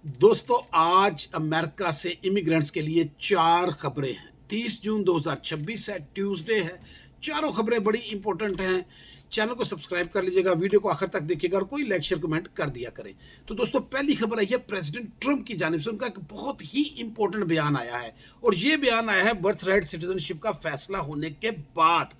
दोस्तों, आज अमेरिका से इमिग्रेंट्स के लिए 4 खबरें हैं। 30 जून 2026 है, ट्यूसडे है। चारों खबरें बड़ी इंपॉर्टेंट हैं। चैनल को सब्सक्राइब कर लीजिएगा, वीडियो को आखिर तक देखिएगा और कोई लाइक शेयर कमेंट कर दिया करें। तो दोस्तों, पहली खबर आई है प्रेसिडेंट ट्रंप की जानिब से। उनका एक बहुत ही इंपॉर्टेंट बयान आया है और ये बयान आया है बर्थ राइट सिटीजनशिप का फैसला होने के बाद।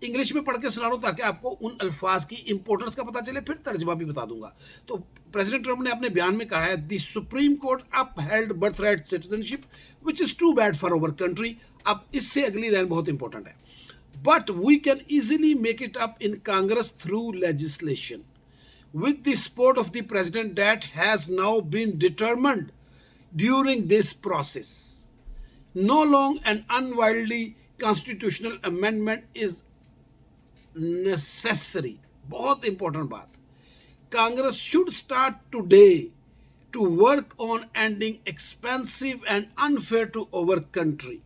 इंग्लिश में पढ़ के सुना रहा हूं ताकि आपको उन अल्फाज की इंपॉर्टेंस का पता चले, फिर तर्जमा भी बता दूंगा। तो प्रेसिडेंट ट्रंप ने अपने बयान में कहा है, the supreme court upheld birth right citizenship which is too bad for our country. अब इससे अगली लाइन बहुत इंपॉर्टेंट है। But we can easily make it up in Congress through legislation with the support of the president that has now been determined during this process. No long and unwieldy constitutional amendment is necessary. बहुत important बात। Congress should start today to work on ending expensive and unfair to our country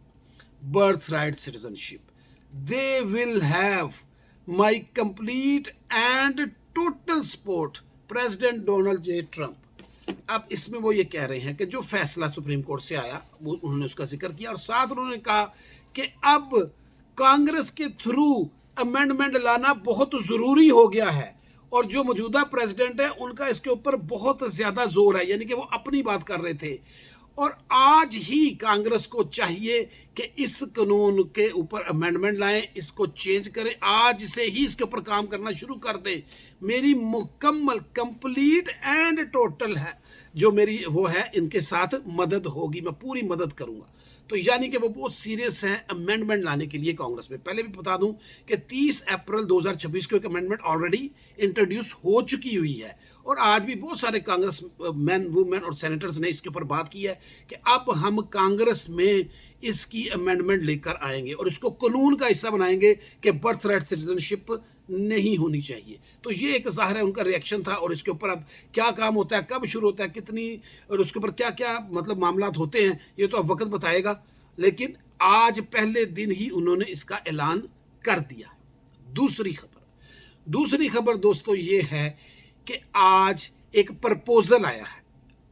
birthright citizenship. They will have my complete and total support, president Donald J Trump. अब इसमें वो ये कह रहे हैं कि जो फैसला सुप्रीम कोर्ट से आया वो उन्होंने उसका जिक्र किया और साथ उन्होंने कहा कि अब कांग्रेस के थ्रू अमेंडमेंट लाना बहुत ज़रूरी हो गया है और जो मौजूदा प्रेसिडेंट है उनका इसके ऊपर बहुत ज़्यादा जोर है, यानी कि वो अपनी बात कर रहे थे। और आज ही कांग्रेस को चाहिए कि इस कानून के ऊपर अमेंडमेंट लाएं, इसको चेंज करें, आज से ही इसके ऊपर काम करना शुरू कर दें। मेरी मुकम्मल कंप्लीट एंड टोटल है जो मेरी वो है, इनके साथ मदद होगी, मैं पूरी मदद करूंगा। तो यानी कि वो बहुत सीरियस हैं अमेंडमेंट लाने के लिए कांग्रेस में। पहले भी बता दूं कि 30 अप्रैल 2026 को एक अमेंडमेंट ऑलरेडी इंट्रोड्यूस हो चुकी हुई है और आज भी बहुत सारे कांग्रेस मैन, वुमेन और सेनेटर्स ने इसके ऊपर बात की है कि अब हम कांग्रेस में इसकी अमेंडमेंट लेकर आएंगे और इसको कानून का हिस्सा बनाएंगे कि बर्थ राइट सिटीजनशिप नहीं होनी चाहिए। तो ये एक ज़ाहिर है उनका रिएक्शन था और इसके ऊपर अब क्या काम होता है, कब शुरू होता है, कितनी और उसके ऊपर क्या क्या मतलब मामलात होते हैं, ये तो अब वक्त बताएगा। लेकिन आज पहले दिन ही उन्होंने इसका ऐलान कर दिया। दूसरी खबर दोस्तों ये है कि आज एक प्रपोजल आया है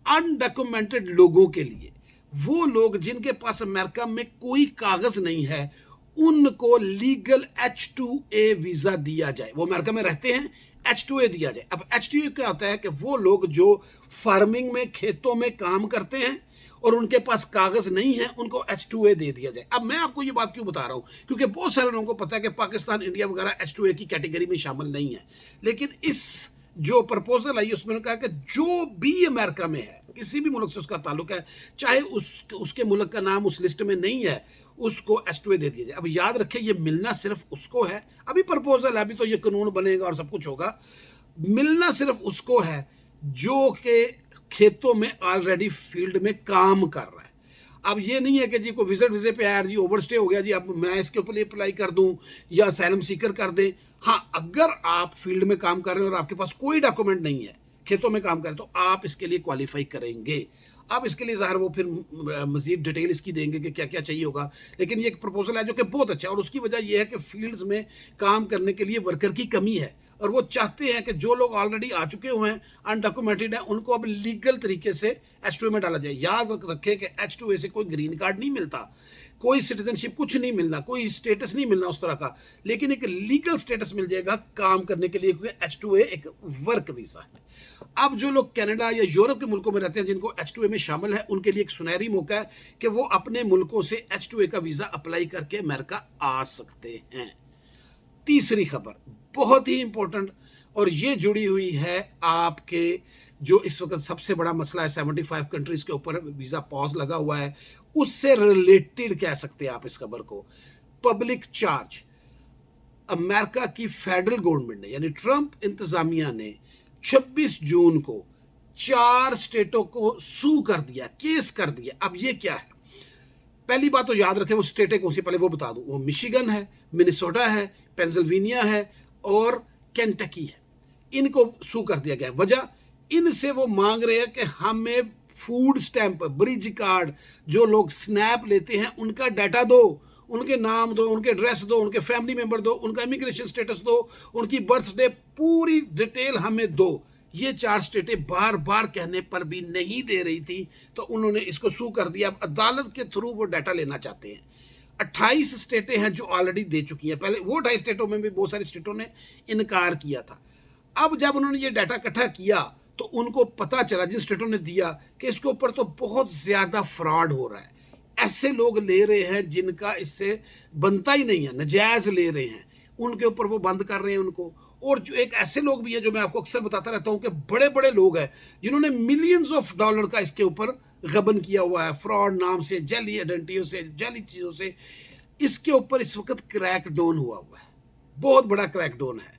अनडॉक्यूमेंटेड लोगों के लिए। वो लोग जिनके पास अमेरिका में कोई कागज नहीं है उनको लीगल H2A वीजा दिया जाए। वो अमेरिका में रहते हैं, H2A दिया जाए। अब H2A क्या होता है कि वो लोग जो फार्मिंग में, खेतों में काम करते हैं और उनके पास कागज नहीं है उनको H2A दे दिया जाए। अब मैं आपको ये बात क्यों बता रहा हूँ, क्योंकि बहुत सारे लोगों को पता है कि पाकिस्तान, इंडिया वगैरह H2A की कैटेगरी में शामिल नहीं है। लेकिन इस जो प्रपोजल आई उसमें कहा कि जो भी अमेरिका में है, किसी भी मुल्क से उसका ताल्लुक है, चाहे उसके मुल्क का नाम उस लिस्ट में नहीं है, उसको H2A दे दिया जाए। अब याद रखें ये मिलना सिर्फ उसको है, अभी प्रपोजल है, अभी तो ये कानून बनेगा और सब कुछ होगा। मिलना सिर्फ उसको है जो कि खेतों में ऑलरेडी फील्ड में काम कर रहा है। अब ये नहीं है कि जी को विजिट वीजे पे आया जी, ओवरस्टे हो गया जी, अब मैं इसके ऊपर अप्लाई कर दूं या असैलम सीकर कर दें। हाँ, अगर आप फील्ड में काम कर रहे हैं और आपके पास कोई डॉक्यूमेंट नहीं है, खेतों में काम करें, तो आप इसके लिए क्वालिफाई करेंगे। अब इसके लिए ज़ाहिर वो फिर मज़ीद डिटेल इसकी देंगे कि क्या क्या चाहिए होगा। लेकिन ये एक प्रपोजल है जो कि बहुत अच्छा है और उसकी वजह यह है कि फील्ड्स में काम करने के लिए वर्कर की कमी है और वो चाहते हैं कि जो लोग ऑलरेडी आ चुके हुए हैं, अनडॉक्यूमेंटेड हैं, उनको अब लीगल तरीके से H2A में डाला जाए। याद रखें कि H2A से कोई ग्रीन कार्ड नहीं मिलता, कोई सिटीजनशिप, कुछ नहीं मिलना, कोई स्टेटस नहीं मिलना उस तरह का, लेकिन एक लीगल स्टेटस मिल जाएगा काम करने के लिए, क्योंकि H2A एक वर्क वीज़ा है। अब जो लोग कनाडा या यूरोप के मुल्कों में रहते हैं जिनको H2A में शामिल है, उनके लिए एक सुनहरी मौका है कि वो अपने मुल्कों से H2A का वीज़ा अप्लाई करके अमेरिका आ सकते हैं। तीसरी खबर बहुत ही इंपॉर्टेंट और ये जुड़ी हुई है आपके जो इस वक्त सबसे बड़ा मसला है, 75 कंट्रीज के ऊपर वीज़ा पॉज लगा हुआ है, उससे रिलेटेड कह सकते हैं आप इस खबर को। पब्लिक चार्ज, अमेरिका की फेडरल गवर्नमेंट ने यानी ट्रंप इंतजामिया ने 26 जून को 4 स्टेटों को सू कर दिया, केस कर दिया। अब ये क्या है, पहली बात तो याद रखें वो स्टेटें कौन सी, पहले वो बता दूं। वो मिशिगन है, मिनेसोटा है, पेंसिल्वेनिया है और केंटकी है। इनको सू कर दिया गया। वजह, इनसे वो मांग रहे हैं कि हमें फूड स्टैंप, ब्रिज कार्ड, जो लोग स्नैप लेते हैं उनका डाटा दो, उनके नाम दो, उनके एड्रेस दो, उनके फैमिली मेंबर दो, उनका इमिग्रेशन स्टेटस दो, उनकी बर्थडे, पूरी डिटेल हमें दो। ये 4 स्टेटें बार बार कहने पर भी नहीं दे रही थी, तो उन्होंने इसको सू कर दिया। अब अदालत के थ्रू वो डाटा लेना चाहते हैं। 28 स्टेटें हैं जो ऑलरेडी दे चुकी हैं। पहले वो 28 स्टेटों में भी बहुत सारी स्टेटों ने इनकार किया था। अब जब उन्होंने ये डाटा इकट्ठा किया तो उनको पता चला, जिन स्टेटों ने दिया, कि इसके ऊपर तो बहुत ज़्यादा फ्रॉड हो रहा है। ऐसे लोग ले रहे हैं जिनका इससे बनता ही नहीं है, नजायज़ ले रहे हैं, उनके ऊपर वो बंद कर रहे हैं उनको। और जो एक ऐसे लोग भी हैं, जो मैं आपको अक्सर बताता रहता हूँ, कि बड़े बड़े लोग हैं जिन्होंने मिलियंस ऑफ डॉलर का इसके ऊपर गबन किया हुआ है, फ्रॉड नाम से, जाली आइडेंटिटियों से, जाली चीज़ों से। इसके ऊपर इस वक्त क्रैकडाउन हुआ है, बहुत बड़ा क्रैकडाउन है।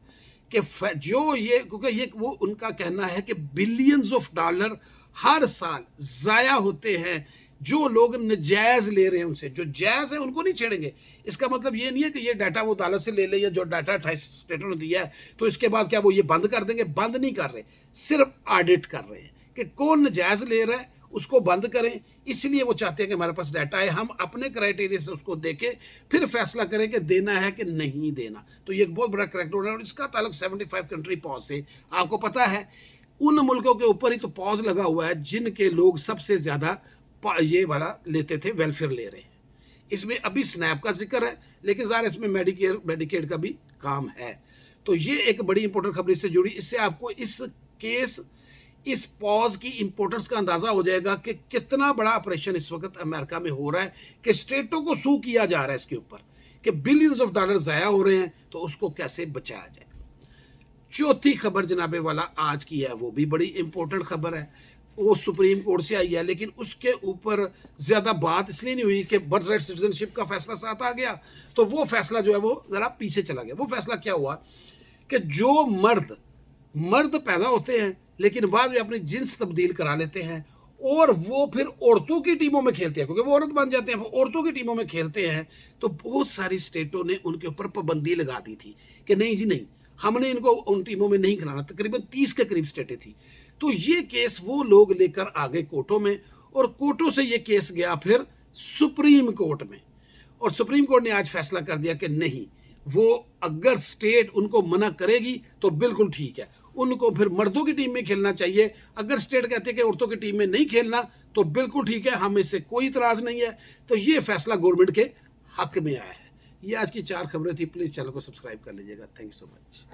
कि जो ये, क्योंकि ये वो उनका कहना है कि बिलियंस ऑफ डॉलर हर साल ज़ाया होते हैं जो लोग नजायज़ ले रहे हैं उनसे। जो जायज़ है उनको नहीं छेड़ेंगे। इसका मतलब ये नहीं है कि ये डाटा वो अदालत से ले ले, या जो डाटा 28 स्टेटों ने दिया है तो इसके बाद क्या वो ये बंद कर देंगे। बंद नहीं कर रहे, सिर्फ ऑडिट कर रहे हैं कि कौन नजायज़ ले रहा है, उसको बंद करें। इसलिए वो चाहते हैं कि हमारे पास डाटा है, हम अपने क्राइटेरिया से उसको देखें, फिर फैसला करें कि देना है कि नहीं देना। तो ये एक बहुत बड़ा क्रैकडाउन है, और इसका ताल्लुक 75 कंट्री पॉज से। आपको पता है उन मुल्कों के ऊपर ही तो पॉज लगा हुआ है जिनके लोग सबसे ज़्यादा ये वाला लेते थे, वेलफेयर ले रहे हैं। इसमें अभी स्नैप का जिक्र है, लेकिन ज़ाहिर इसमें मेडिकेड का भी काम है। तो ये एक बड़ी इंपॉर्टेंट खबर इससे जुड़ी। इससे आपको इस केस, इस पॉज की इंपॉर्टेंस का अंदाजा हो जाएगा कि कितना बड़ा ऑपरेशन इस वक्त अमेरिका में हो रहा है, कि स्टेटों को सू किया जा रहा है इसके ऊपर, कि बिलियंस ऑफ डॉलर ज़ाया हो रहे हैं, तो उसको कैसे बचाया जाए। चौथी खबर जनाबे वाला आज की है, वो भी बड़ी इंपॉर्टेंट खबर है। वो सुप्रीम कोर्ट से आई है, लेकिन उसके ऊपर ज़्यादा बात इसलिए नहीं हुई कि बर्थ राइट सिटीजनशिप का फैसला साथ आ गया, तो वो फैसला जो है वो ज़रा पीछे चला गया। वो फैसला क्या हुआ कि जो मर्द पैदा होते हैं लेकिन बाद में अपनी जिन्स तब्दील करा लेते हैं, और वो फिर औरतों की टीमों में खेलते हैं, क्योंकि वो औरत बन जाते हैं, वो औरतों की टीमों में खेलते हैं। तो बहुत सारी स्टेटों ने उनके ऊपर पाबंदी लगा दी थी कि नहीं जी नहीं, हमने इनको उन टीमों में नहीं खिलाना। तकरीबन 30 के करीब स्टेटें थी। तो ये केस वो लोग लेकर आ गए कोर्टों में, और कोर्टों से ये केस गया फिर सुप्रीम कोर्ट में, और सुप्रीम कोर्ट ने आज फैसला कर दिया कि नहीं, वो अगर स्टेट उनको मना करेगी तो बिल्कुल ठीक है, उनको फिर मर्दों की टीम में खेलना चाहिए। अगर स्टेट कहते हैं कि औरतों की टीम में नहीं खेलना तो बिल्कुल ठीक है, हमें इससे कोई इतराज़ नहीं है। तो ये फैसला गवर्नमेंट के हक में आया है। ये आज की 4 खबरें थी। प्लीज़ चैनल को सब्सक्राइब कर लीजिएगा। Thank you so much.